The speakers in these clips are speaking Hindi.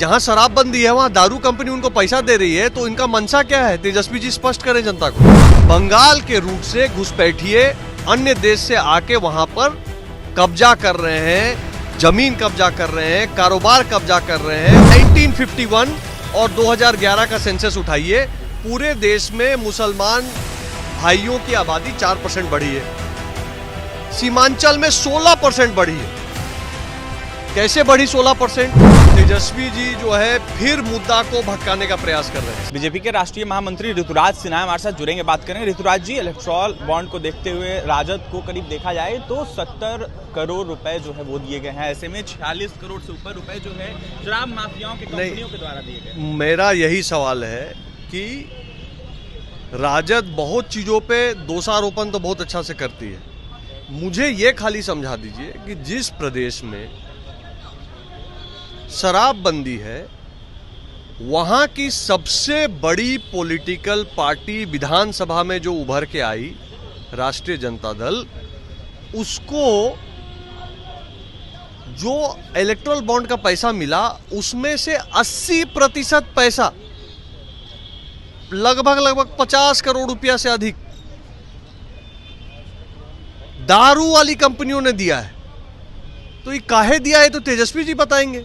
जहां शराबबंदी है वहां दारू कंपनी उनको पैसा दे रही है, तो इनका मंशा क्या है? तेजस्वी जी स्पष्ट करें जनता को। बंगाल के रूट से घुसपैठिए अन्य देश से आके वहां पर कब्जा कर रहे हैं, जमीन कब्जा कर रहे हैं, कारोबार कब्जा कर रहे हैं। 1951 और 2011 का सेंसस उठाइए, पूरे देश में मुसलमान भाइयों की आबादी 4% बढ़ी है, सीमांचल में 16% बढ़ी है। कैसे बढ़ी 16%? तेजस्वी जी जो है फिर मुद्दा को भटकाने का प्रयास कर रहे हैं। बीजेपी के राष्ट्रीय महामंत्री ऋतुराज सिन्हा हमारे साथ जुड़ेंगे, बात करेंगे। ऋतुराज जी, इलेक्टोरल बॉन्ड को देखते हुए राजद को करीब देखा जाए तो 70 करोड़ रुपए जो है वो दिए गए हैं। ऐसे में 46 करोड़ से ऊपर रुपए जो है शराब माफियाओं की कंपनियों के द्वारा दिए गए। मेरा यही सवाल है कि राजद बहुत चीजों पे दोषारोपण तो बहुत अच्छा से करती है। मुझे ये खाली समझा दीजिए कि जिस प्रदेश में शराबबंदी है वहां की सबसे बड़ी पॉलिटिकल पार्टी विधानसभा में जो उभर के आई, राष्ट्रीय जनता दल, उसको जो इलेक्टोरल बॉन्ड का पैसा मिला उसमें से 80% पैसा, लगभग 50 करोड़ रुपया से अधिक दारू वाली कंपनियों ने दिया है। तो ये काहे दिया है तो तेजस्वी जी बताएंगे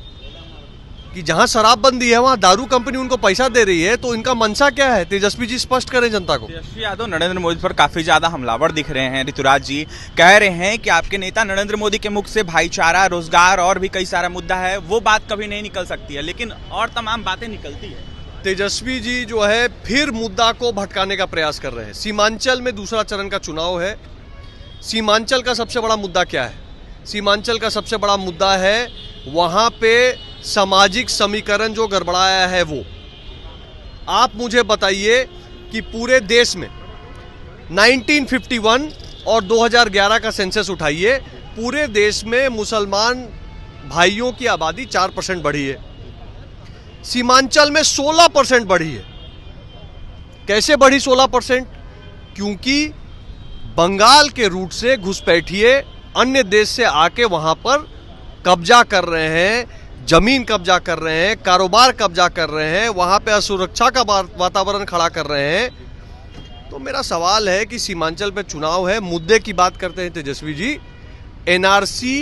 कि जहां शराबबंदी है वहां दारू कंपनी उनको पैसा दे रही है, तो इनका मंशा क्या है? तेजस्वी जी स्पष्ट करें जनता को। तेजस्वी यादव नरेंद्र मोदी पर काफी ज्यादा हमलावर दिख रहे हैं। ऋतुराज जी कह रहे हैं कि आपके नेता नरेंद्र मोदी के मुख से भाईचारा, रोजगार और भी कई सारा मुद्दा है, वो बात कभी नहीं निकल सकती है, लेकिन और तमाम बातें निकलती है। तेजस्वी जी जो है फिर मुद्दा को भटकाने का प्रयास कर रहे हैं। सीमांचल में दूसरा चरण का चुनाव है। सीमांचल का सबसे बड़ा मुद्दा क्या है? सीमांचल का सबसे बड़ा मुद्दा है वहां पे सामाजिक समीकरण जो गड़बड़ाया है वो। आप मुझे बताइए कि पूरे देश में 1951 और 2011 का सेंसस उठाइए, पूरे देश में मुसलमान भाइयों की आबादी 4% बढ़ी है, सीमांचल में 16% बढ़ी है। कैसे बढ़ी 16%? क्योंकि बंगाल के रूट से घुसपैठिए अन्य देश से आके वहां पर कब्जा कर रहे हैं, जमीन कब्जा कर रहे हैं, कारोबार कब्जा कर रहे हैं, वहां पे असुरक्षा का वातावरण खड़ा कर रहे हैं। तो मेरा सवाल है कि सीमांचल पे चुनाव है, मुद्दे की बात करते हैं तेजस्वी जी, एनआरसी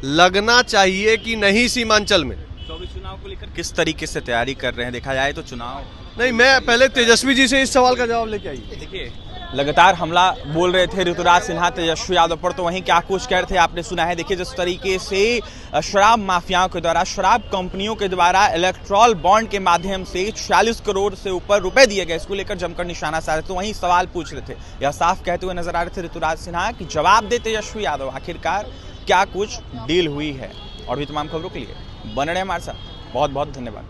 लगना चाहिए कि नहीं सीमांचल में? 24 चुनाव को लेकर किस तरीके से तैयारी कर रहे हैं? देखा जाए तो चुनाव नहीं, मैं पहले तेजस्वी जी से इस सवाल का जवाब लेके आइए। देखिए, लगातार हमला बोल रहे थे ऋतुराज सिन्हा तेजस्वी यादव पर, तो वहीं क्या कुछ कह रहे थे आपने सुना है। देखिए, जिस तरीके से शराब माफियाओं के द्वारा, शराब कंपनियों के द्वारा इलेक्टोरल बॉन्ड के माध्यम से 46 करोड़ से ऊपर रुपए दिए गए, इसको लेकर जमकर निशाना साधे, तो वहीं सवाल पूछ रहे थे। यह साफ कहते हुए नजर आ रहे थे ऋतुराज सिन्हा कि जवाब दे तेजस्वी यादव, आखिरकार क्या कुछ डील हुई है। और भी तमाम खबरों के लिए बने रहे हमारे साथ। बहुत बहुत धन्यवाद।